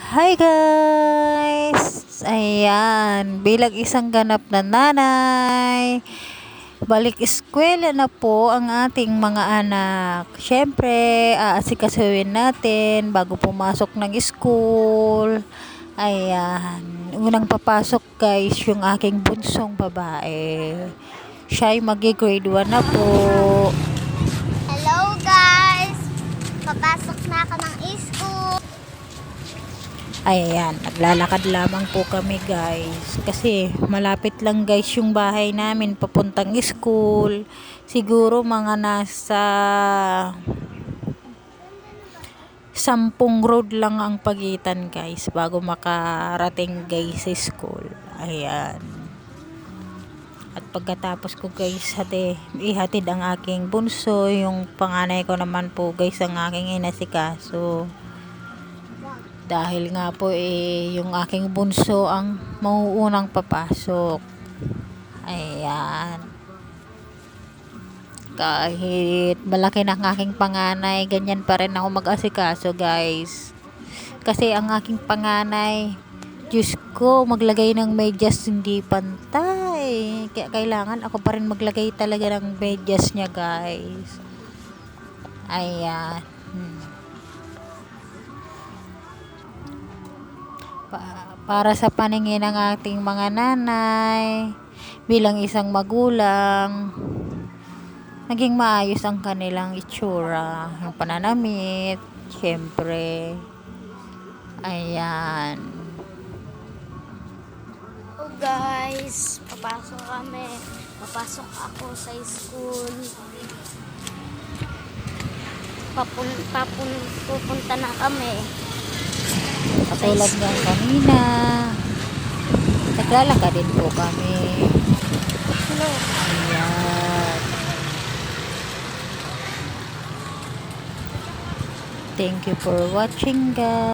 Hi guys! Ayan, bilang isang ganap na nanay, balik eskwela na po ang ating mga anak. Siyempre, aasikasuhin natin bago pumasok ng school. Ayan, unang papasok guys, yung aking bunsong babae. Siya ay magi-grade 1 na po. Hello guys! Papasok na ako ng school. Ayan, naglalakad lamang po kami guys. Kasi malapit lang guys yung bahay namin papuntang school. Siguro mga nasa 10 road lang ang pagitan guys bago makarating guys sa school. Ayan. At pagkatapos ko guys ihatid ang aking bunso, yung panganay ko naman po guys ang aking inasikaso. Dahil nga po yung aking bunso ang mauunang papasok. Ayan. Kahit malaki na ang aking panganay, ganyan pa rin ako mag-asikaso guys. Kasi ang aking panganay, Diyos ko, maglagay ng medyas hindi pantay. Kaya kailangan ako pa rin maglagay talaga ng medyas niya guys. Ayan. Para sa paningin ng ating mga nanay, bilang isang magulang, naging maayos ang kanilang itsura, yung pananamit, syempre. Ayan. Oh guys, papasok kami. Papasok ako sa school. Pupunta na kami. Katulad ng kanina, naglalakad din po kami. Hello. Ayan. Thank you for watching guys.